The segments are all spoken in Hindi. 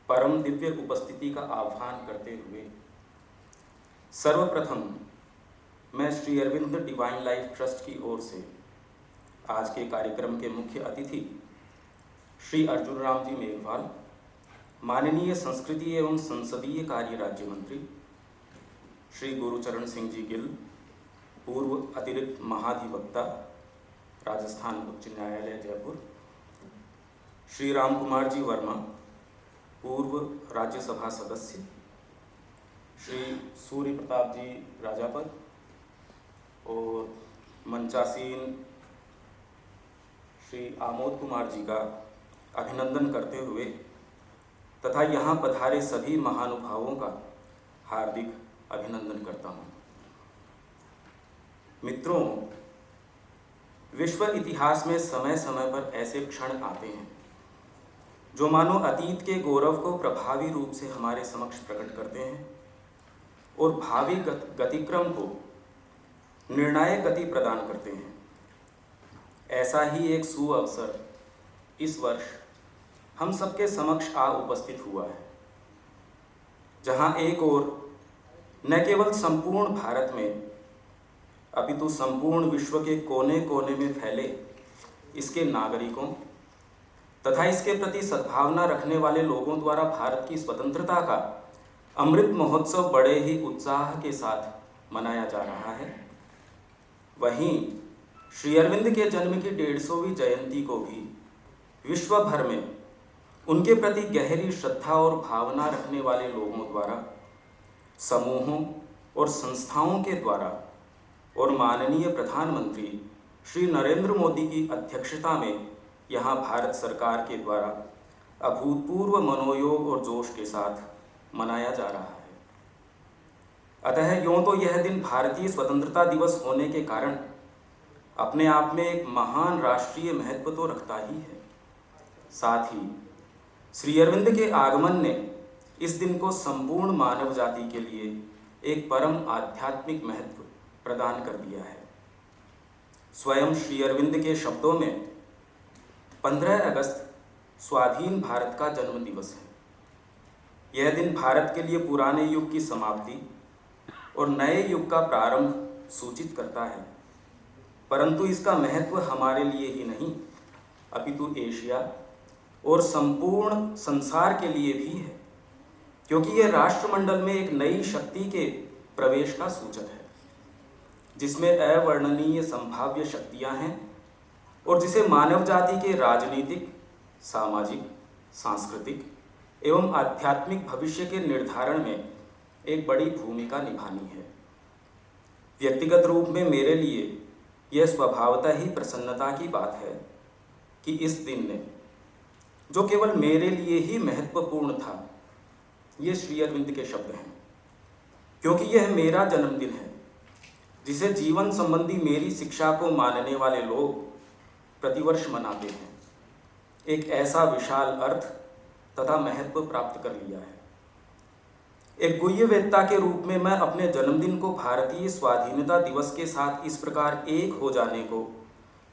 परम दिव्य उपस्थिति का आह्वान करते हुए सर्वप्रथम मैं Shri Aurobindo Divine Life Trust की ओर से आज के कार्यक्रम के मुख्य अतिथि श्री अर्जुन राम जी मेघवाल, माननीय संस्कृति एवं संसदीय कार्य राज्य मंत्री, श्री गुरुचरण सिंह जी गिल, पूर्व अतिरिक्त महाधिवक्ता राजस्थान उच्च न्यायालय जयपुर, श्री राम कुमार जी वर्मा, पूर्व राज्यसभा सदस्य, श्री सूर्य प्रताप जी राजापत और मंचासीन श्री आमोद कुमार जी का अभिनंदन करते हुए तथा यहाँ पधारे सभी महानुभावों का हार्दिक अभिनंदन करता हूँ। मित्रों, विश्व इतिहास में समय समय पर ऐसे क्षण आते हैं जो मानो अतीत के गौरव को प्रभावी रूप से हमारे समक्ष प्रकट करते हैं और भावी गतिक्रम को निर्णायक गति प्रदान करते हैं। ऐसा ही एक सुअवसर इस वर्ष हम सबके समक्ष आ उपस्थित हुआ है, जहां एक ओर न केवल संपूर्ण भारत में अपितु संपूर्ण विश्व के कोने कोने में फैले इसके नागरिकों तथा इसके प्रति सद्भावना रखने वाले लोगों द्वारा भारत की स्वतंत्रता का अमृत महोत्सव बड़े ही उत्साह के साथ मनाया जा रहा है, वहीं श्री अरविंद के जन्म की 150वीं जयंती को भी विश्व भर में उनके प्रति गहरी श्रद्धा और भावना रखने वाले लोगों द्वारा, समूहों और संस्थाओं के द्वारा और माननीय प्रधानमंत्री श्री नरेंद्र मोदी की अध्यक्षता में यहाँ भारत सरकार के द्वारा अभूतपूर्व मनोयोग और जोश के साथ मनाया जा रहा है। अतः यूँ तो यह दिन भारतीय स्वतंत्रता दिवस होने के कारण अपने आप में एक महान राष्ट्रीय महत्व तो रखता ही है, साथ ही श्री अरविंद के आगमन ने इस दिन को संपूर्ण मानव जाति के लिए एक परम आध्यात्मिक महत्व प्रदान कर दिया है। स्वयं श्री अरविंद के शब्दों में 15 अगस्त स्वाधीन भारत का जन्म दिवस है। यह दिन भारत के लिए पुराने युग की समाप्ति और नए युग का प्रारंभ सूचित करता है, परंतु इसका महत्व हमारे लिए ही नहीं अपितु एशिया और संपूर्ण संसार के लिए भी है, क्योंकि यह राष्ट्रमंडल में एक नई शक्ति के प्रवेश का सूचक है, जिसमें अवर्णनीय संभाव्य शक्तियां हैं और जिसे मानव जाति के राजनीतिक, सामाजिक, सांस्कृतिक एवं आध्यात्मिक भविष्य के निर्धारण में एक बड़ी भूमिका निभानी है। व्यक्तिगत रूप में मेरे लिए यह स्वभावतः ही प्रसन्नता की बात है कि इस दिन ने, जो केवल मेरे लिए ही महत्वपूर्ण था, ये श्री अरविंद के शब्द हैं, क्योंकि यह मेरा जन्मदिन है, जिसे जीवन संबंधी मेरी शिक्षा को मानने वाले लोग प्रतिवर्ष मनाते हैं, एक ऐसा विशाल अर्थ तथा महत्व प्राप्त कर लिया है। एक गुह्यवेत्ता के रूप में मैं अपने जन्मदिन को भारतीय स्वाधीनता दिवस के साथ इस प्रकार एक हो जाने को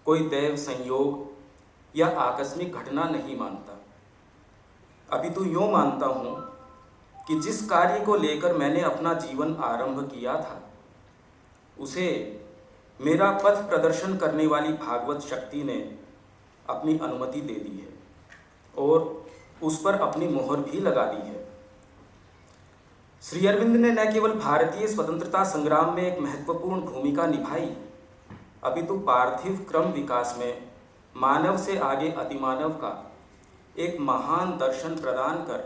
कोई दैव संयोग या आकस्मिक घटना नहीं मानता, अपितु यूँ मानता हूँ कि जिस कार्य को लेकर मैंने अपना जीवन आरंभ किया था, उसे मेरा पथ प्रदर्शन करने वाली भागवत शक्ति ने अपनी अनुमति दे दी है और उस पर अपनी मोहर भी लगा दी है। श्री अरविंद ने न केवल भारतीय स्वतंत्रता संग्राम में एक महत्वपूर्ण भूमिका निभाई, अपितु पार्थिव क्रम विकास में मानव से आगे अतिमानव का एक महान दर्शन प्रदान कर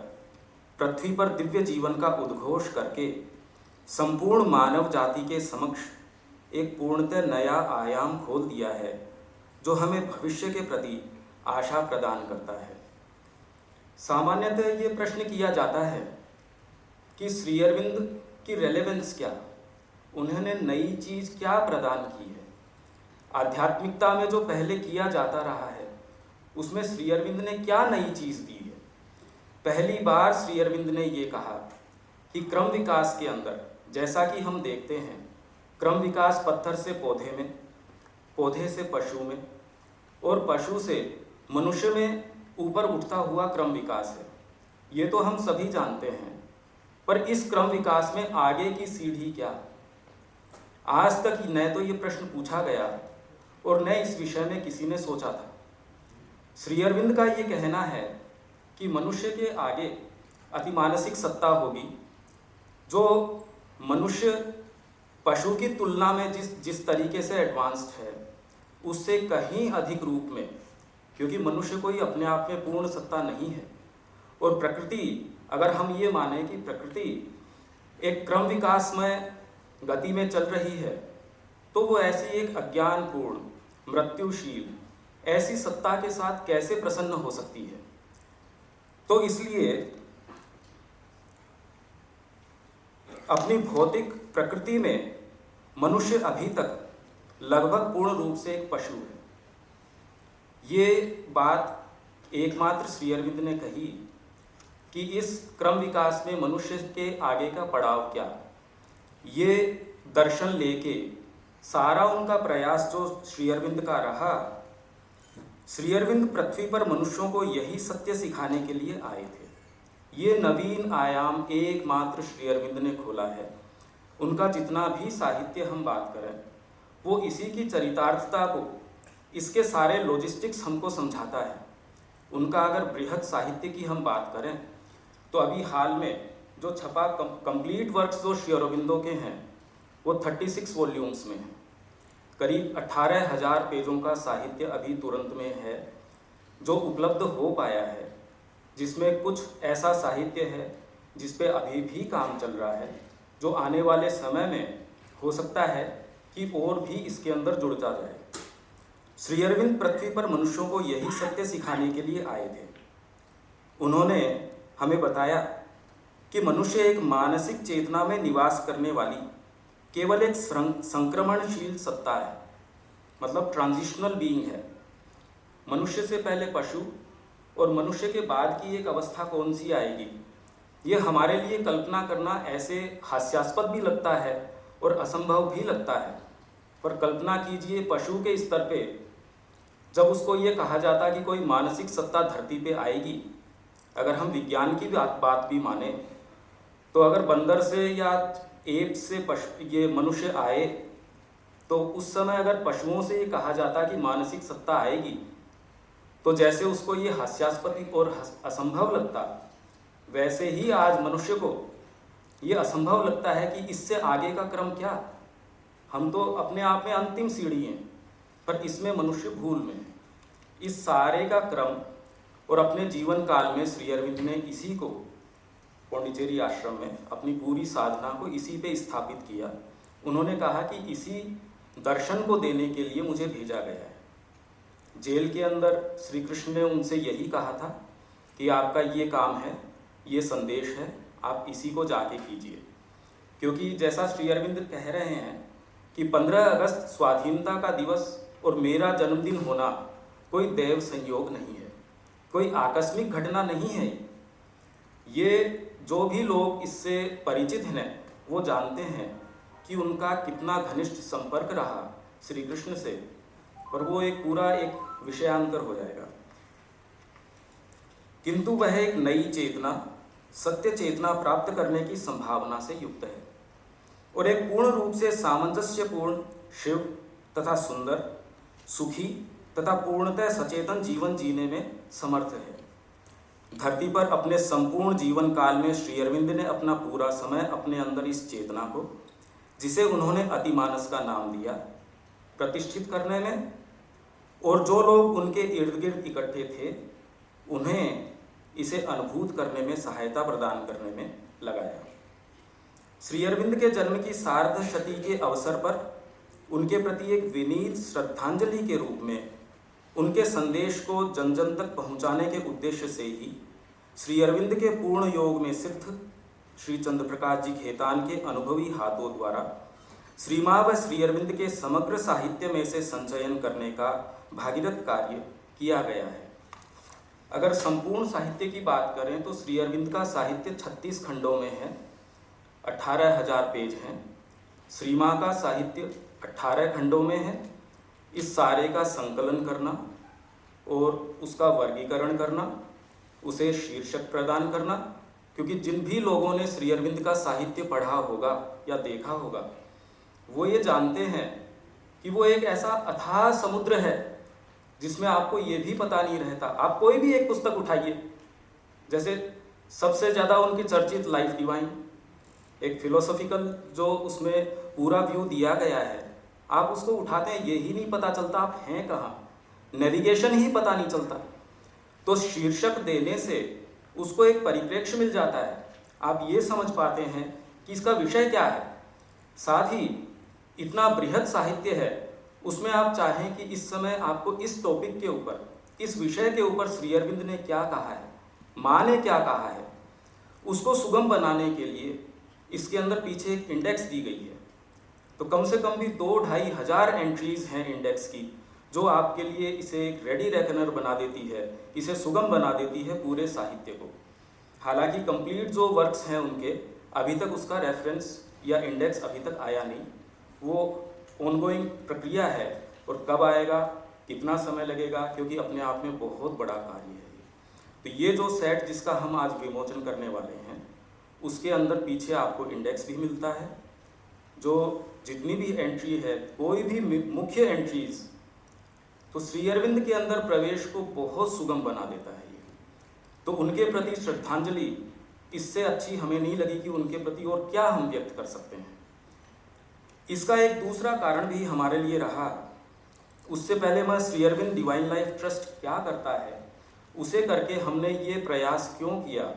पृथ्वी पर दिव्य जीवन का उद्घोष करके संपूर्ण मानव जाति के समक्ष एक पूर्णतः नया आयाम खोल दिया है, जो हमें भविष्य के प्रति आशा प्रदान करता है। सामान्यतः ये प्रश्न किया जाता है कि श्री अरविंद की रेलेवेंस क्या, उन्होंने नई चीज़ क्या प्रदान की है। आध्यात्मिकता में जो पहले किया जाता रहा है, उसमें श्री अरविंद ने क्या नई चीज़ दी है। पहली बार श्री अरविंद ने ये कहा कि क्रम विकास के अंदर, जैसा कि हम देखते हैं, क्रम विकास पत्थर से पौधे में, पौधे से पशु में और पशु से मनुष्य में ऊपर उठता हुआ क्रम विकास है। ये तो हम सभी जानते हैं, पर इस क्रम विकास में आगे की सीढ़ी क्या? आज तक न तो ये प्रश्न पूछा गया और न इस विषय में किसी ने सोचा था। श्री अरविंद का ये कहना है कि मनुष्य के आगे अतिमानसिक सत्ता होगी, जो मनुष्य पशु की तुलना में जिस तरीके से एडवांस्ड है उससे कहीं अधिक रूप में, क्योंकि मनुष्य कोई अपने आप में पूर्ण सत्ता नहीं है। और प्रकृति, अगर हम ये माने कि प्रकृति एक क्रम विकास में गति में चल रही है, तो वो ऐसी एक अज्ञानपूर्ण, मृत्युशील ऐसी सत्ता के साथ कैसे प्रसन्न हो सकती है? तो इसलिए अपनी भौतिक प्रकृति में मनुष्य अभी तक लगभग पूर्ण रूप से एक पशु है। ये बात एकमात्र श्री अरविंद ने कही कि इस क्रम विकास में मनुष्य के आगे का पड़ाव क्या, ये दर्शन लेके सारा उनका प्रयास जो श्री अरविंद का रहा, श्री अरविंद पृथ्वी पर मनुष्यों को यही सत्य सिखाने के लिए आए थे। ये नवीन आयाम एकमात्र श्री अरविंद ने खोला है। उनका जितना भी साहित्य हम बात करें, वो इसी की चरितार्थता को, इसके सारे लॉजिस्टिक्स हमको समझाता है। उनका अगर बृहद साहित्य की हम बात करें तो अभी हाल में जो छपा कंप्लीट वर्क्स जो श्री अरविंदो के हैं वो 36 वॉल्यूम्स में हैं। करीब 18,000 पेजों का साहित्य अभी तुरंत में है जो उपलब्ध हो पाया है, जिसमें कुछ ऐसा साहित्य है जिस पे अभी भी काम चल रहा है, जो आने वाले समय में हो सकता है कि और भी इसके अंदर जुड़ता जाए। श्री अरविंद पृथ्वी पर मनुष्यों को यही सत्य सिखाने के लिए आए थे। उन्होंने हमें बताया कि मनुष्य एक मानसिक चेतना में निवास करने वाली केवल एक संक्रमणशील सत्ता है, मतलब ट्रांजिशनल बीइंग है। मनुष्य से पहले पशु और मनुष्य के बाद की एक अवस्था कौन सी आएगी, ये हमारे लिए कल्पना करना ऐसे हास्यास्पद भी लगता है और असंभव भी लगता है। पर कल्पना कीजिए, पशु के स्तर पे जब उसको ये कहा जाता कि कोई मानसिक सत्ता धरती पे आएगी, अगर हम विज्ञान की बात भी माने तो अगर बंदर से या एप से ये मनुष्य आए, तो उस समय अगर पशुओं से ये कहा जाता कि मानसिक सत्ता आएगी, तो जैसे उसको ये हास्यास्पद और असंभव लगता, वैसे ही आज मनुष्य को ये असंभव लगता है कि इससे आगे का क्रम क्या। हम तो अपने आप में अंतिम सीढ़ी हैं, पर इसमें मनुष्य भूल में है। इस सारे का क्रम और अपने जीवन काल में श्री अरविंद ने इसी को पौंडीचेरी आश्रम में अपनी पूरी साधना को इसी पे स्थापित किया। उन्होंने कहा कि इसी दर्शन को देने के लिए मुझे भेजा गया है। जेल के अंदर श्री कृष्ण ने उनसे यही कहा था कि आपका ये काम है, ये संदेश है, आप इसी को जाके कीजिए। क्योंकि जैसा श्री अरविंद कह रहे हैं कि 15 अगस्त स्वाधीनता का दिवस और मेरा जन्मदिन होना कोई दैव संयोग नहीं है, कोई आकस्मिक घटना नहीं है। ये जो भी लोग इससे परिचित हैं वो जानते हैं कि उनका कितना घनिष्ठ संपर्क रहा श्री कृष्ण से, पर वो एक पूरा एक विषयांतर हो जाएगा। किंतु वह एक नई चेतना, सत्य चेतना प्राप्त करने की संभावना से युक्त है और एक पूर्ण रूप से सामंजस्यपूर्ण, शिव तथा सुंदर, सुखी तथा पूर्णतः सचेतन जीवन जीने में समर्थ है। धरती पर अपने संपूर्ण जीवन काल में श्री अरविंद ने अपना पूरा समय अपने अंदर इस चेतना को, जिसे उन्होंने अतिमानस का नाम दिया, प्रतिष्ठित करने में, और जो लोग उनके इर्द गिर्द इकट्ठे थे उन्हें इसे अनुभूत करने में सहायता प्रदान करने में लगाया। श्री अरविंद के जन्म की सार्धशती के अवसर पर उनके प्रति एक विनीत श्रद्धांजलि के रूप में उनके संदेश को जन जन तक पहुंचाने के उद्देश्य से ही श्री अरविंद के पूर्ण योग में सिद्ध श्री चंद्र प्रकाश जी खेतान के अनुभवी हाथों द्वारा श्री मां व श्री अरविंद के समग्र साहित्य में से संचयन करने का भागीरथ कार्य किया गया है। अगर संपूर्ण साहित्य की बात करें तो श्री अरविंद का साहित्य 36 खंडों में है, 18,000 पेज हैं। श्री मां का साहित्य 18 खंडों में है। इस सारे का संकलन करना और उसका वर्गीकरण करना उसे शीर्षक प्रदान करना, क्योंकि जिन भी लोगों ने श्री अरविंद का साहित्य पढ़ा होगा या देखा होगा वो ये जानते हैं कि वो एक ऐसा अथाह समुद्र है जिसमें आपको ये भी पता नहीं रहता। आप कोई भी एक पुस्तक उठाइए, जैसे सबसे ज़्यादा उनकी चर्चित लाइफ डिवाइन, एक फिलोसॉफिकल जो उसमें पूरा व्यू दिया गया है, आप उसको उठाते हैं, ये ही नहीं पता चलता आप हैं कहाँ, नेविगेशन ही पता नहीं चलता। तो शीर्षक देने से उसको एक परिप्रेक्ष्य मिल जाता है, आप ये समझ पाते हैं कि इसका विषय क्या है। साथ ही इतना बृहद साहित्य है, उसमें आप चाहें कि इस समय आपको इस टॉपिक के ऊपर, इस विषय के ऊपर श्री अरविंद ने क्या कहा है, माँ ने क्या कहा है, उसको सुगम बनाने के लिए इसके अंदर पीछे एक इंडेक्स दी गई है। तो कम से कम भी 2-2.5 हज़ार एंट्रीज हैं इंडेक्स की, जो आपके लिए इसे एक रेडी रेकनर बना देती है, इसे सुगम बना देती है पूरे साहित्य को। हालांकि कंप्लीट जो वर्क्स हैं उनके अभी तक उसका रेफरेंस या इंडेक्स अभी तक आया नहीं, वो ऑनगोइंग प्रक्रिया है, और कब आएगा, कितना समय लगेगा, क्योंकि अपने आप में बहुत बड़ा कार्य है। तो ये जो सेट जिसका हम आज विमोचन करने वाले हैं, उसके अंदर पीछे आपको इंडेक्स भी मिलता है, जो जितनी भी एंट्री है, कोई भी मुख्य एंट्रीज, तो श्री अरविंद के अंदर प्रवेश को बहुत सुगम बना देता है ये। तो उनके प्रति श्रद्धांजलि इससे अच्छी हमें नहीं लगी कि उनके प्रति और क्या हम व्यक्त कर सकते हैं। इसका एक दूसरा कारण भी हमारे लिए रहा। उससे पहले मैं Shri Aurobindo Divine Life Trust क्या करता है, उसे करके हमने ये प्रयास क्यों किया,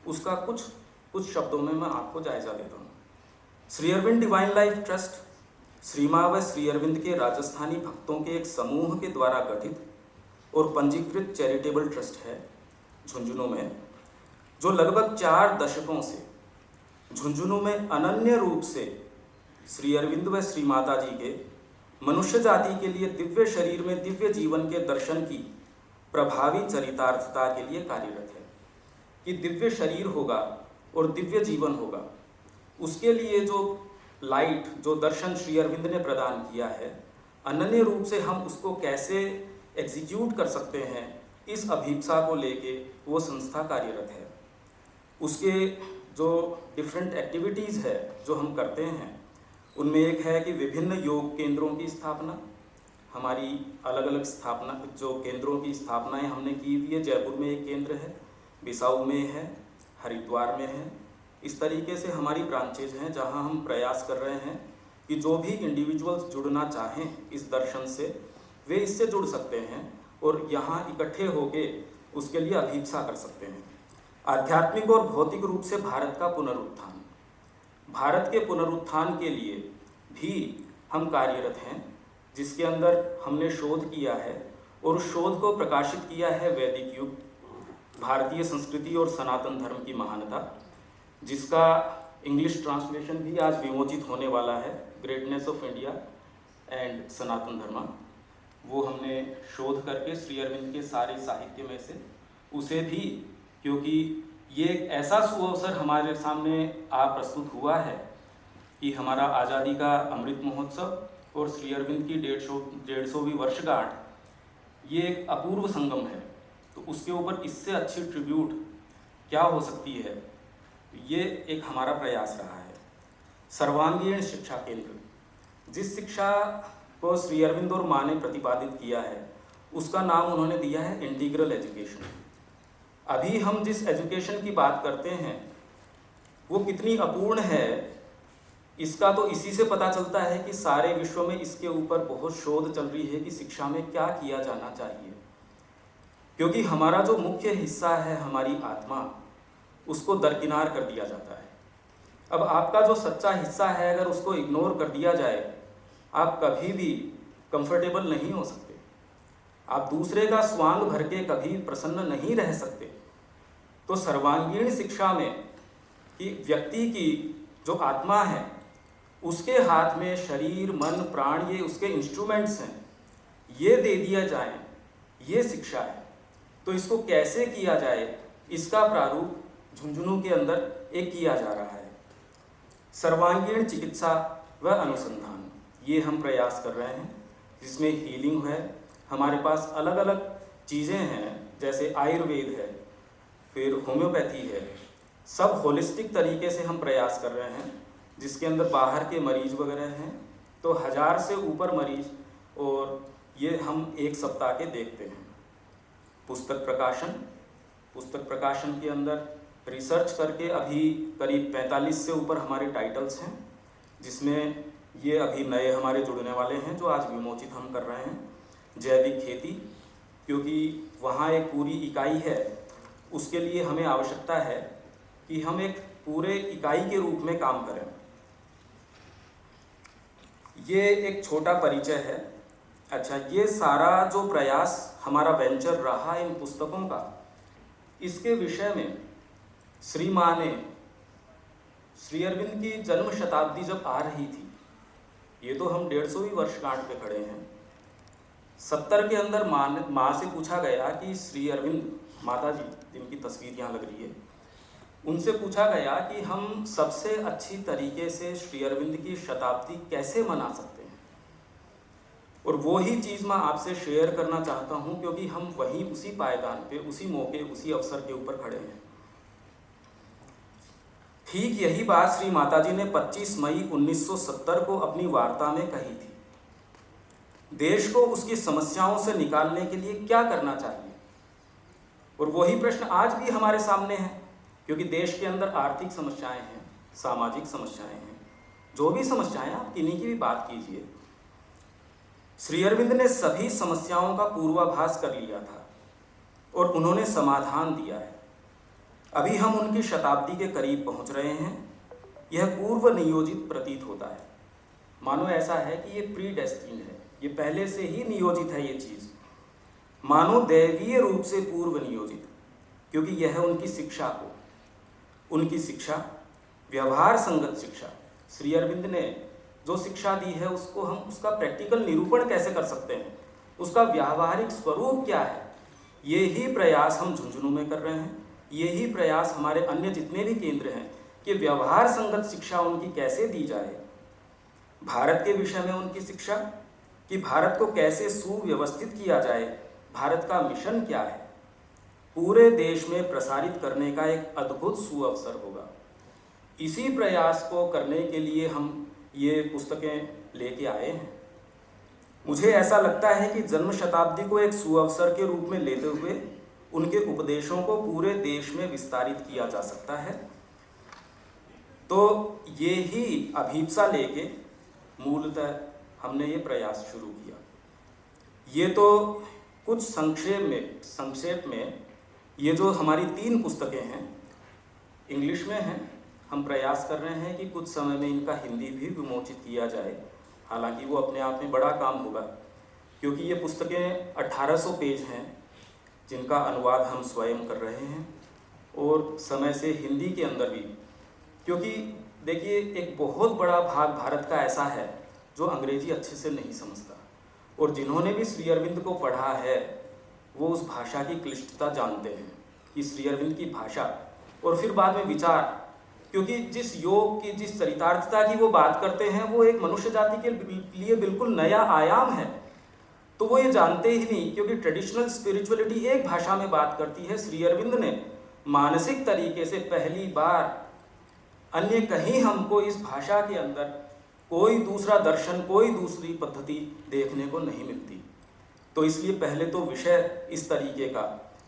उसका कुछ शब्दों में मैं आपको जायजा देता हूँ। Shri Aurobindo Divine Life Trust Shri Maa व श्री अरविंद के राजस्थानी भक्तों के एक समूह के द्वारा गठित और पंजीकृत चैरिटेबल ट्रस्ट है झुंझुनू में, जो लगभग 4 दशकों से झुंझुनू में अनन्य रूप से श्री अरविंद व श्री माता जी के मनुष्य जाति के लिए दिव्य शरीर में दिव्य जीवन के दर्शन की प्रभावी चरितार्थता के लिए कार्यरत है। कि दिव्य शरीर होगा और दिव्य जीवन होगा, उसके लिए जो लाइट, जो दर्शन श्री अरविंद ने प्रदान किया है, अनन्य रूप से हम उसको कैसे एग्जीक्यूट कर सकते हैं, इस अभिप्सा को लेके वो संस्था कार्यरत है। उसके जो डिफरेंट एक्टिविटीज़ है जो हम करते हैं, उनमें एक है कि विभिन्न योग केंद्रों की स्थापना, हमारी अलग अलग स्थापना जो केंद्रों की स्थापनाएं हमने की हुई है। जयपुर में एक केंद्र है, बिसाऊ में है, हरिद्वार में है। इस तरीके से हमारी ब्रांचेज हैं जहां हम प्रयास कर रहे हैं कि जो भी इंडिविजुअल्स जुड़ना चाहें इस दर्शन से, वे इससे जुड़ सकते हैं और यहाँ इकट्ठे होके उसके लिए अभिप्सा कर सकते हैं। आध्यात्मिक और भौतिक रूप से भारत का पुनरुत्थान, भारत के पुनरुत्थान के लिए भी हम कार्यरत हैं, जिसके अंदर हमने शोध किया है और उस शोध को प्रकाशित किया है वैदिक युग, भारतीय संस्कृति और सनातन धर्म की महानता, जिसका इंग्लिश ट्रांसलेशन भी आज विमोचित होने वाला है, greatness of India and Sanatan धर्म। वो हमने शोध करके श्री अरविंद के सारे साहित्य में से उसे भी, क्योंकि ये एक ऐसा सुअवसर हमारे सामने आ प्रस्तुत हुआ है कि हमारा आज़ादी का अमृत महोत्सव और श्री अरविंद की 150वीं वर्षगांठ, ये एक अपूर्व संगम है। तो उसके ऊपर इससे अच्छी ट्रिब्यूट क्या हो सकती है, ये एक हमारा प्रयास रहा है। सर्वांगीण शिक्षा केंद्र, जिस शिक्षा को श्री अरविंद और माँ ने प्रतिपादित किया है, उसका नाम उन्होंने दिया है इंटीग्रल एजुकेशन। अभी हम जिस एजुकेशन की बात करते हैं वो कितनी अपूर्ण है, इसका तो इसी से पता चलता है कि सारे विश्व में इसके ऊपर बहुत शोध चल रही है कि शिक्षा में क्या किया जाना चाहिए। क्योंकि हमारा जो मुख्य हिस्सा है, हमारी आत्मा, उसको दरकिनार कर दिया जाता है। अब आपका जो सच्चा हिस्सा है, अगर उसको इग्नोर कर दिया जाए, आप कभी भी कंफर्टेबल नहीं हो सकते, आप दूसरे का स्वांग भर के कभी प्रसन्न नहीं रह सकते। तो सर्वांगीण शिक्षा में कि व्यक्ति की जो आत्मा है, उसके हाथ में शरीर, मन, प्राण, ये उसके इंस्ट्रूमेंट्स हैं, ये दे दिया जाए, ये शिक्षा है। तो इसको कैसे किया जाए, इसका प्रारूप झुंझुनू के अंदर एक किया जा रहा है। सर्वांगीण चिकित्सा व अनुसंधान, ये हम प्रयास कर रहे हैं, जिसमें हीलिंग है। हमारे पास अलग अलग चीज़ें हैं, जैसे आयुर्वेद है, फिर होम्योपैथी है, सब होलिस्टिक तरीके से हम प्रयास कर रहे हैं, जिसके अंदर बाहर के मरीज वगैरह हैं तो 1000 से ऊपर मरीज, और ये हम एक सप्ताह के देखते हैं। पुस्तक प्रकाशन के अंदर रिसर्च करके अभी करीब 45 से ऊपर हमारे टाइटल्स हैं, जिसमें ये अभी नए हमारे जुड़ने वाले हैं जो आज विमोचित हम कर रहे हैं। जैविक खेती, क्योंकि वहाँ एक पूरी इकाई है, उसके लिए हमें आवश्यकता है कि हम एक पूरे इकाई के रूप में काम करें। ये एक छोटा परिचय है। अच्छा, ये सारा जो प्रयास हमारा वेंचर रहा इन पुस्तकों का, इसके विषय में श्री माँ ने श्री अरविंद की जन्म शताब्दी जब आ रही थी, ये तो हम 150वीं वर्षगांठ पे खड़े हैं, 70 के अंदर माँ से पूछा गया कि श्री अरविंद, माता जी जिनकी तस्वीर यहाँ लग रही है, उनसे पूछा गया कि हम सबसे अच्छी तरीके से श्री अरविंद की शताब्दी कैसे मना सकते हैं। और वो ही चीज़ मैं आपसे शेयर करना चाहता हूँ, क्योंकि हम वहीं उसी पायदान पे, उसी मौके, उसी अवसर के ऊपर खड़े हैं। ठीक यही बात श्री माताजी ने 25 मई 1970 को अपनी वार्ता में कही थी। देश को उसकी समस्याओं से निकालने के लिए क्या करना चाहिए, और वही प्रश्न आज भी हमारे सामने है, क्योंकि देश के अंदर आर्थिक समस्याएं हैं, सामाजिक समस्याएं हैं, जो भी समस्याएं, आप किन्हीं की भी बात कीजिए। श्री अरविंद ने सभी समस्याओं का पूर्वाभास कर लिया था और उन्होंने समाधान दिया है। अभी हम उनकी शताब्दी के करीब पहुंच रहे हैं। यह पूर्व नियोजित प्रतीत होता है, मानो ऐसा है कि ये प्री डेस्टिन्ड है, ये पहले से ही नियोजित है। ये चीज़ मानो दैवीय रूप से पूर्व नियोजित, क्योंकि यह उनकी शिक्षा को, उनकी शिक्षा, व्यवहार संगत शिक्षा, श्री अरविंद ने जो शिक्षा दी है उसको हम, उसका प्रैक्टिकल निरूपण कैसे कर सकते हैं, उसका व्यावहारिक स्वरूप क्या है, ये ही प्रयास हम झुंझुनू में कर रहे हैं। यही प्रयास हमारे अन्य जितने भी केंद्र हैं कि व्यवहार संगत शिक्षा उनकी कैसे दी जाए। भारत के विषय में उनकी शिक्षा कि भारत को कैसे सुव्यवस्थित किया जाए, भारत का मिशन क्या है, पूरे देश में प्रसारित करने का एक अद्भुत सुअवसर होगा। इसी प्रयास को करने के लिए हम ये पुस्तकें लेके आए हैं। मुझे ऐसा लगता है कि जन्म शताब्दी को एक सुअवसर के रूप में लेते हुए उनके उपदेशों को पूरे देश में विस्तारित किया जा सकता है। तो ये ही अभीप्सा लेके मूलतः हमने ये प्रयास शुरू किया। ये तो कुछ संक्षेप में ये जो हमारी 3 पुस्तकें हैं, इंग्लिश में हैं। हम प्रयास कर रहे हैं कि कुछ समय में इनका हिंदी भी विमोचित किया जाए, हालांकि वो अपने आप में बड़ा काम होगा, क्योंकि ये पुस्तकें 1800 पेज हैं जिनका अनुवाद हम स्वयं कर रहे हैं, और समय से हिंदी के अंदर भी, क्योंकि देखिए एक बहुत बड़ा भाग भारत का ऐसा है जो अंग्रेजी अच्छे से नहीं समझता, और जिन्होंने भी श्री अरविंद को पढ़ा है वो उस भाषा की क्लिष्टता जानते हैं कि श्री अरविंद की भाषा, और फिर बाद में विचार, क्योंकि जिस योग की, जिस चरितार्थता की वो बात करते हैं, वो एक मनुष्य जाति के लिए बिल्कुल नया आयाम है। तो वो ये जानते ही नहीं, क्योंकि ट्रेडिशनल स्पिरिचुअलिटी एक भाषा में बात करती है। श्री अरविंद ने मानसिक तरीके से पहली बार, अन्य कहीं हमको इस भाषा के अंदर कोई दूसरा दर्शन, कोई दूसरी पद्धति देखने को नहीं मिलती। तो इसलिए पहले तो विषय इस तरीके का,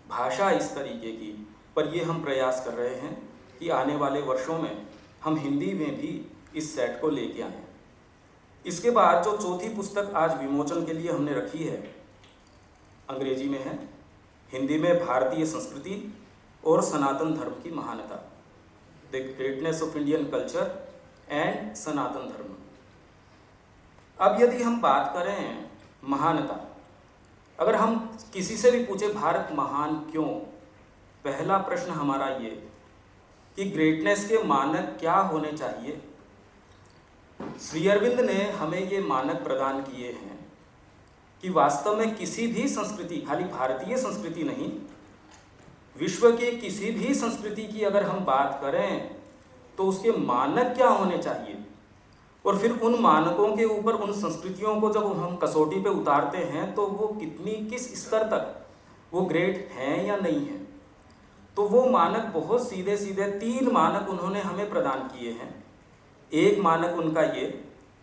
भाषा इस तरीके की, पर ये हम प्रयास कर रहे हैं कि आने वाले वर्षों में हम हिंदी में भी इस सेट को लेके आएँ। इसके बाद जो चौथी पुस्तक आज विमोचन के लिए हमने रखी है, अंग्रेजी में है, हिंदी में भारतीय संस्कृति और सनातन धर्म की महानता, the greatness of Indian culture and Sanatan Dharma. अब यदि हम बात करें महानता, अगर हम किसी से भी पूछे भारत महान क्यों, पहला प्रश्न हमारा ये कि ग्रेटनेस के मानक क्या होने चाहिए। श्री अरविंद ने हमें ये मानक प्रदान किए हैं कि वास्तव में किसी भी संस्कृति, खाली भारतीय संस्कृति नहीं, विश्व की किसी भी संस्कृति की अगर हम बात करें तो उसके मानक क्या होने चाहिए, और फिर उन मानकों के ऊपर उन संस्कृतियों को जब हम कसौटी पे उतारते हैं तो वो किस स्तर तक वो ग्रेट हैं या नहीं है। तो वो मानक बहुत सीधे सीधे 3 मानक उन्होंने हमें प्रदान किए हैं। एक मानक उनका ये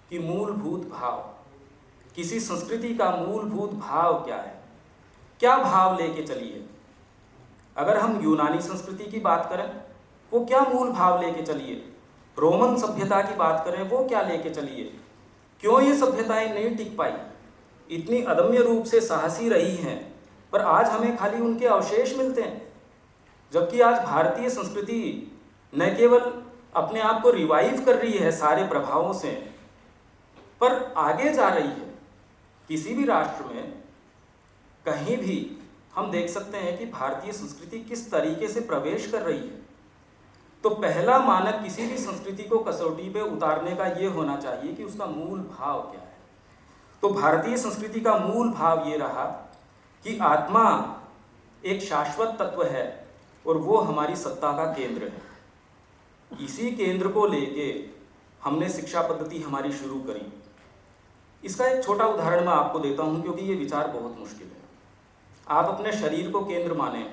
कि मूलभूत भाव, किसी संस्कृति का मूलभूत भाव क्या है, क्या भाव लेके चली है। अगर हम यूनानी संस्कृति की बात करें, वो क्या मूल भाव लेके चली है। रोमन सभ्यता की बात करें, वो क्या लेके चली है। क्यों ये सभ्यताएं नहीं टिक पाई, इतनी अदम्य रूप से साहसी रही हैं, पर आज हमें खाली उनके अवशेष मिलते हैं। जबकि आज भारतीय संस्कृति न केवल अपने आप को रिवाइव कर रही है सारे प्रभावों से, पर आगे जा रही है। किसी भी राष्ट्र में कहीं भी हम देख सकते हैं कि भारतीय संस्कृति किस तरीके से प्रवेश कर रही है। तो पहला मानक किसी भी संस्कृति को कसौटी पे उतारने का ये होना चाहिए कि उसका मूल भाव क्या है। तो भारतीय संस्कृति का मूल भाव ये रहा कि आत्मा एक शाश्वत तत्व है और वो हमारी सत्ता का केंद्र है। इसी केंद्र को लेके हमने शिक्षा पद्धति हमारी शुरू करी। इसका एक छोटा उदाहरण मैं आपको देता हूँ, क्योंकि ये विचार बहुत मुश्किल है। आप अपने शरीर को केंद्र माने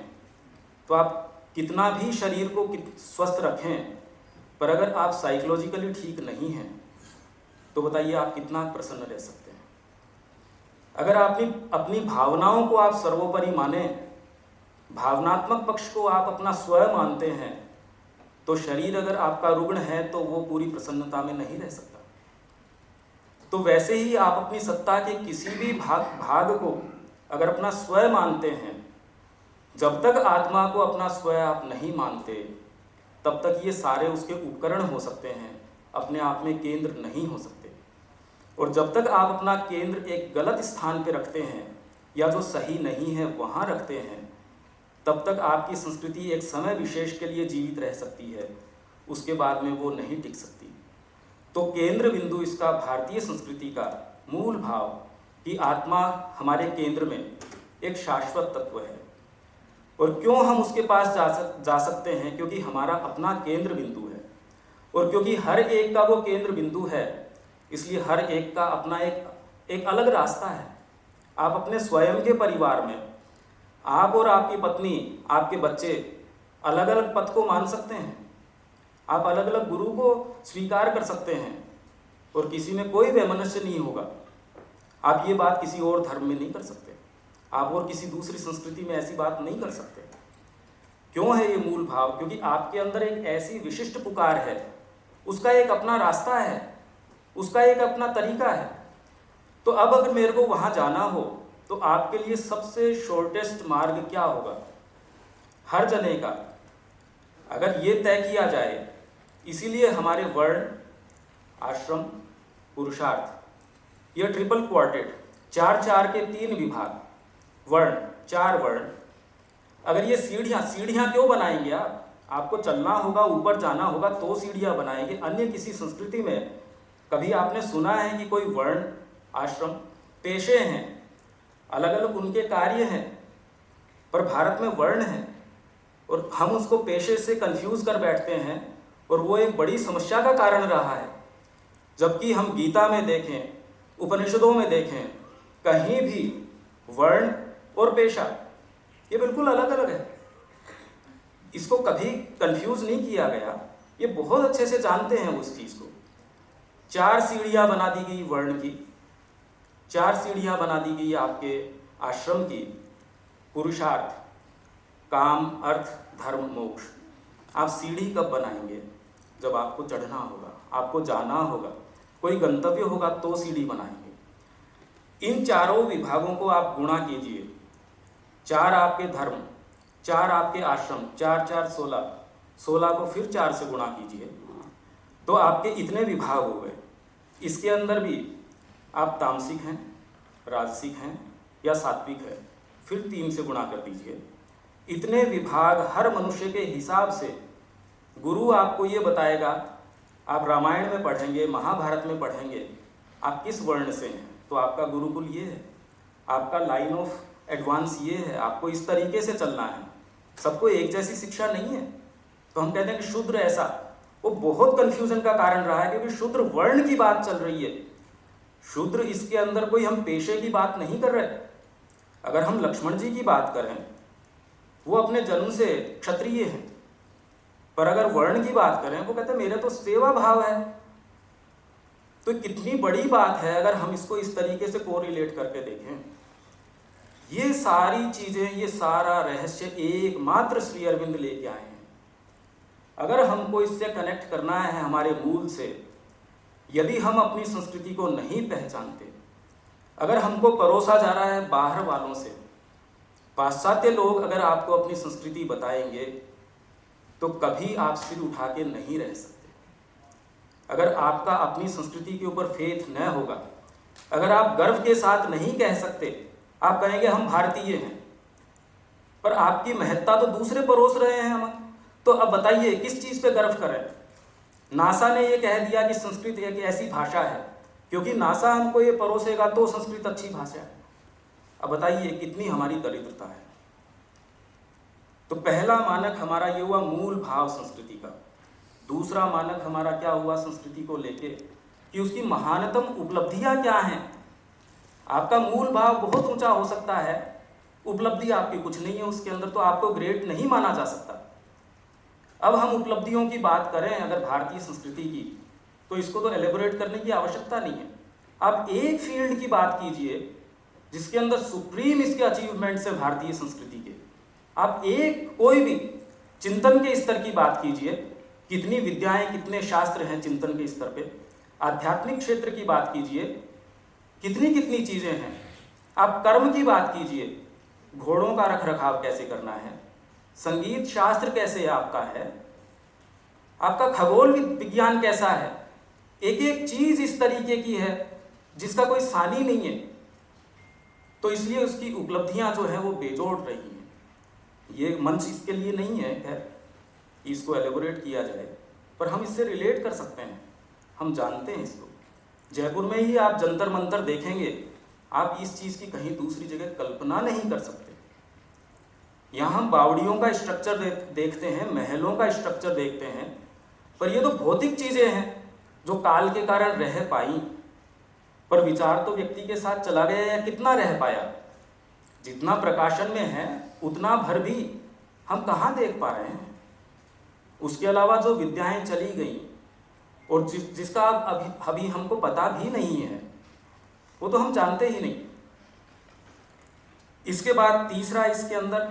तो आप कितना भी शरीर को स्वस्थ रखें, पर अगर आप साइकोलॉजिकली ठीक नहीं हैं तो बताइए आप कितना प्रसन्न रह सकते हैं। अगर आप अपनी भावनाओं को आप सर्वोपरि माने, भावनात्मक पक्ष को आप अपना स्वयं मानते हैं, तो शरीर अगर आपका रुग्ण है तो वो पूरी प्रसन्नता में नहीं रह सकता। तो वैसे ही आप अपनी सत्ता के किसी भी भाग को अगर अपना स्वयं मानते हैं, जब तक आत्मा को अपना स्वयं आप नहीं मानते, तब तक ये सारे उसके उपकरण हो सकते हैं, अपने आप में केंद्र नहीं हो सकते। और जब तक आप अपना केंद्र एक गलत स्थान पे रखते हैं या जो सही नहीं है वहाँ रखते हैं, तब तक आपकी संस्कृति एक समय विशेष के लिए जीवित रह सकती है, उसके बाद में वो नहीं टिक सकती। तो केंद्र बिंदु इसका भारतीय संस्कृति का मूल भाव कि आत्मा हमारे केंद्र में एक शाश्वत तत्व है। और क्यों हम उसके पास जा सकते हैं, क्योंकि हमारा अपना केंद्र बिंदु है। और क्योंकि हर एक का वो केंद्र बिंदु है, इसलिए हर एक का अपना एक अलग रास्ता है। आप अपने स्वयं के परिवार में आप और आपकी पत्नी, आपके बच्चे अलग अलग पथ को मान सकते हैं। आप अलग अलग गुरु को स्वीकार कर सकते हैं और किसी में कोई वैमनस्य नहीं होगा। आप ये बात किसी और धर्म में नहीं कर सकते, आप और किसी दूसरी संस्कृति में ऐसी बात नहीं कर सकते। क्यों है ये मूल भाव? क्योंकि आपके अंदर एक ऐसी विशिष्ट पुकार है, उसका एक अपना रास्ता है, उसका एक अपना तरीका है। तो अब अगर मेरे को वहाँ जाना हो तो आपके लिए सबसे शॉर्टेस्ट मार्ग क्या होगा? हर जने का अगर ये तय किया जाए, इसीलिए हमारे वर्ण, आश्रम, पुरुषार्थ, यह ट्रिपल क्वार्टेट, 4-4 के 3 विभाग, वर्ण, 4 वर्ण। अगर ये सीढ़ियाँ क्यों बनाएंगे आपको चलना होगा, ऊपर जाना होगा तो सीढ़ियाँ बनाएंगे। अन्य किसी संस्कृति में कभी आपने सुना है कि कोई वर्ण, आश्रम, पेशे हैं, अलग अलग उनके कार्य हैं, पर भारत में वर्ण है और हम उसको पेशे से कंफ्यूज कर बैठते हैं और वो एक बड़ी समस्या का कारण रहा है। जबकि हम गीता में देखें, उपनिषदों में देखें, कहीं भी वर्ण और पेशा ये बिल्कुल अलग अलग है। इसको कभी कंफ्यूज नहीं किया गया, ये बहुत अच्छे से जानते हैं उस चीज़ को। 4 सीढ़ियाँ बना दी गई वर्ण की, 4 सीढ़ियाँ बना दी गई आपके आश्रम की, पुरुषार्थ, काम, अर्थ, धर्म, मोक्ष। आप सीढ़ी कब बनाएंगे? जब आपको चढ़ना होगा, आपको जाना होगा, कोई गंतव्य होगा तो सीढ़ी बनाएंगे। इन चारों विभागों को आप गुणा कीजिए, 4 आपके धर्म, 4 आपके आश्रम, 4-4 16 को फिर 4 से गुणा कीजिए तो आपके इतने विभाग हो गए। इसके अंदर भी आप तामसिक हैं, राजसिक हैं या सात्विक है, फिर 3 से गुणा कर दीजिए। इतने विभाग हर मनुष्य के हिसाब से गुरु आपको ये बताएगा। आप रामायण में पढ़ेंगे, महाभारत में पढ़ेंगे, आप किस वर्ण से हैं तो आपका गुरुकुल ये है, आपका लाइन ऑफ एडवांस ये है, आपको इस तरीके से चलना है। सबको एक जैसी शिक्षा नहीं है। तो हम कहते हैं कि शूद्र ऐसा, वो बहुत कन्फ्यूजन का कारण रहा है, क्योंकि शूद्र वर्ण की बात चल रही है। शूद्र इसके अंदर कोई हम पेशे की बात नहीं कर रहे। अगर हम लक्ष्मण जी की बात करें वो अपने जन्म से क्षत्रिय हैं, पर अगर वर्ण की बात करें वो कहते हैं मेरे तो सेवा भाव है। तो कितनी बड़ी बात है अगर हम इसको इस तरीके से कोरिलेट करके देखें। ये सारी चीजें, ये सारा रहस्य एकमात्र श्री अरविंद लेके आए हैं। अगर हमको इससे कनेक्ट करना है हमारे मूल से, यदि हम अपनी संस्कृति को नहीं पहचानते, अगर हमको परोसा जा रहा है बाहर वालों से, पाश्चात्य लोग अगर आपको अपनी संस्कृति बताएंगे तो कभी आप सिर उठा के नहीं रह सकते। अगर आपका अपनी संस्कृति के ऊपर फेथ न होगा, अगर आप गर्व के साथ नहीं कह सकते, आप कहेंगे हम भारतीय हैं, पर आपकी महत्ता तो दूसरे परोस रहे हैं हम, तो अब बताइए किस चीज़ पे गर्व करें। नासा ने ये कह दिया कि संस्कृत एक ऐसी भाषा है, क्योंकि नासा हमको ये परोसेगा तो संस्कृत अच्छी भाषा है। अब बताइए कितनी हमारी दरिद्रता है। तो पहला मानक हमारा ये हुआ मूल भाव संस्कृति का। दूसरा मानक हमारा क्या हुआ संस्कृति को लेके, कि उसकी महानतम उपलब्धियां क्या हैं। आपका मूल भाव बहुत ऊंचा हो सकता है, उपलब्धि आपकी कुछ नहीं है उसके अंदर, तो आपको ग्रेट नहीं माना जा सकता। अब हम उपलब्धियों की बात करें अगर भारतीय संस्कृति की, तो इसको तो एलेबोरेट करने की आवश्यकता नहीं है। आप एक फील्ड की बात कीजिए जिसके अंदर सुप्रीम इसके अचीवमेंट्स है भारतीय संस्कृति के। आप एक कोई भी चिंतन के स्तर की बात कीजिए, कितनी विद्याएं, कितने शास्त्र हैं चिंतन के स्तर पे। आध्यात्मिक क्षेत्र की बात कीजिए, कितनी कितनी चीजें हैं। आप कर्म की बात कीजिए, घोड़ों का रख रखाव कैसे करना है, संगीत शास्त्र कैसे आपका है, आपका खगोल विज्ञान कैसा है। एक एक चीज इस तरीके की है जिसका कोई सानी नहीं है। तो इसलिए उसकी उपलब्धियां जो है वो बेजोड़ रही हैं। ये मंच इसके लिए नहीं है खैर इसको एलेबोरेट किया जाए, पर हम इससे रिलेट कर सकते हैं, हम जानते हैं इसको। जयपुर में ही आप जंतर मंतर देखेंगे, आप इस चीज़ की कहीं दूसरी जगह कल्पना नहीं कर सकते। यहाँ हम बावड़ियों का स्ट्रक्चर देखते हैं, महलों का स्ट्रक्चर देखते हैं, पर ये तो भौतिक चीज़ें हैं जो काल के कारण रह पाई, पर विचार तो व्यक्ति के साथ चला गया या कितना रह पाया। जितना प्रकाशन में है उतना भर भी हम कहाँ देख पा रहे हैं। उसके अलावा जो विद्याएं चली गई और जिसका अभी हमको पता भी नहीं है, वो तो हम जानते ही नहीं। इसके बाद तीसरा इसके अंदर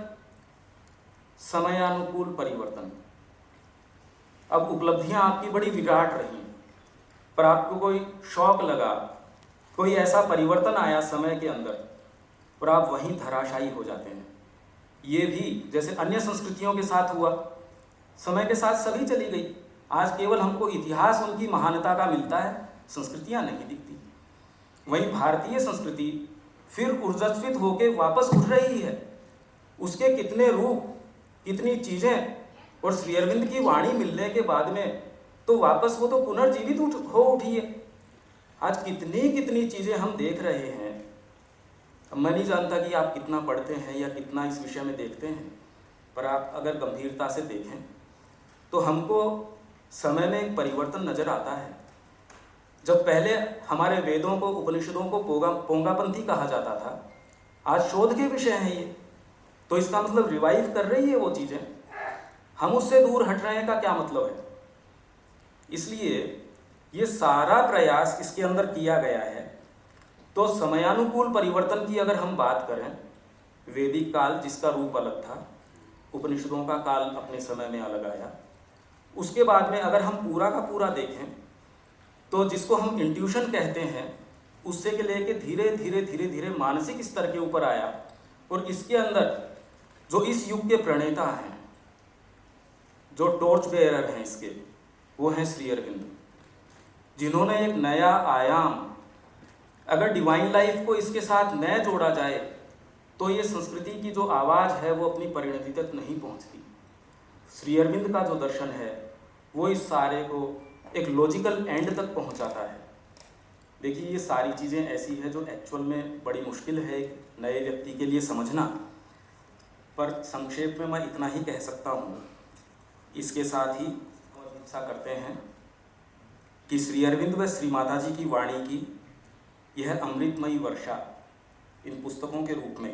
समयानुकूल परिवर्तन। अब उपलब्धियां आपकी बड़ी विराट रही, पर आपको कोई शौक लगा, कोई ऐसा परिवर्तन आया समय के अंदर और आप वहीं धराशायी हो जाते हैं। ये भी जैसे अन्य संस्कृतियों के साथ हुआ, समय के साथ सभी चली गई। आज केवल हमको इतिहास उनकी महानता का मिलता है, संस्कृतियां नहीं दिखती। वहीं भारतीय संस्कृति फिर ऊर्जान्वित होकर वापस उठ रही है। उसके कितने रूप, कितनी चीज़ें, और श्री अरविंद की वाणी मिलने के बाद में तो वापस वो तो पुनर्जीवित हो उठी है। आज कितनी कितनी चीज़ें हम देख रहे हैं। मैं नहीं जानता कि आप कितना पढ़ते हैं या कितना इस विषय में देखते हैं, पर आप अगर गंभीरता से देखें तो हमको समय में एक परिवर्तन नज़र आता है। जब पहले हमारे वेदों को, उपनिषदों को पोंगापंथी कहा जाता था, आज शोध के विषय हैं ये, तो इसका मतलब रिवाइव कर रही है वो चीज़ें। हम उससे दूर हट रहे हैं का क्या मतलब है। इसलिए ये सारा प्रयास इसके अंदर किया गया है। तो समयानुकूल परिवर्तन की अगर हम बात करें, वैदिक काल जिसका रूप अलग था, उपनिषदों का काल अपने समय में अलग आया। उसके बाद में अगर हम पूरा का पूरा देखें तो जिसको हम इंट्यूशन कहते हैं, उससे के लेके धीरे धीरे धीरे धीरे मानसिक स्तर के ऊपर आया। और इसके अंदर जो इस युग के प्रणेता हैं, जो टॉर्च बेयरर हैं इसके, वो हैं श्री अरविंद, जिन्होंने एक नया आयाम, अगर डिवाइन लाइफ को इसके साथ न जोड़ा जाए तो ये संस्कृति की जो आवाज़ है वो अपनी परिणति तक नहीं पहुंचती। श्री अरविंद का जो दर्शन है वो इस सारे को एक लॉजिकल एंड तक पहुंचाता है। देखिए ये सारी चीज़ें ऐसी हैं जो एक्चुअल में बड़ी मुश्किल है एक नए व्यक्ति के लिए समझना, पर संक्षेप में मैं इतना ही कह सकता हूँ। इसके साथ ही हम इच्छा करते हैं कि श्री अरविंद व श्री माता जी की वाणी की यह अमृतमयी वर्षा इन पुस्तकों के रूप में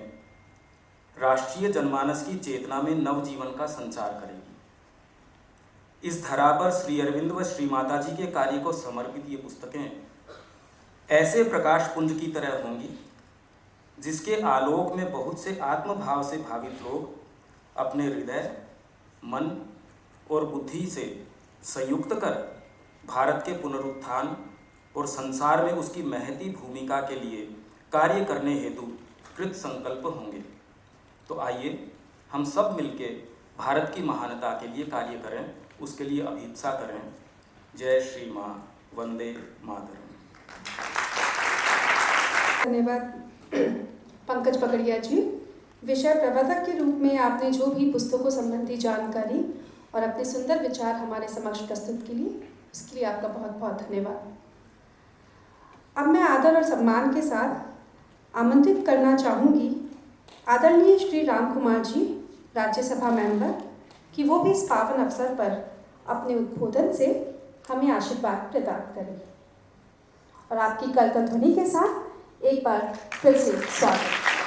राष्ट्रीय जनमानस की चेतना में नवजीवन का संचार करेगी। इस धरा पर श्री अरविंद व श्री माता जी के कार्य को समर्पित ये पुस्तकें ऐसे प्रकाश पुंज की तरह होंगी जिसके आलोक में बहुत से आत्मभाव से भावित लोग अपने हृदय, मन और बुद्धि से संयुक्त कर भारत के पुनरुत्थान और संसार में उसकी महती भूमिका के लिए कार्य करने हेतु कृत संकल्प होंगे। तो आइए हम सब मिलके भारत की महानता के लिए कार्य करें, उसके लिए अभिप्सा करें। जय श्री माँ, वंदे मातरम। धन्यवाद पंकज पकड़िया जी। विषय प्रबंधक के रूप में आपने जो भी पुस्तकों संबंधी जानकारी और अपने सुंदर विचार हमारे समक्ष प्रस्तुत के लिए, उसके लिए आपका बहुत बहुत धन्यवाद। अब मैं आदर और सम्मान के साथ आमंत्रित करना चाहूँगी आदरणीय श्री राम कुमार जी, राज्यसभा मेंबर, कि वो भी इस पावन अवसर पर अपने उद्बोधन से हमें आशीर्वाद प्रदान करें। और आपकी कलकल ध्वनि के साथ एक बार फिर से स्वागत।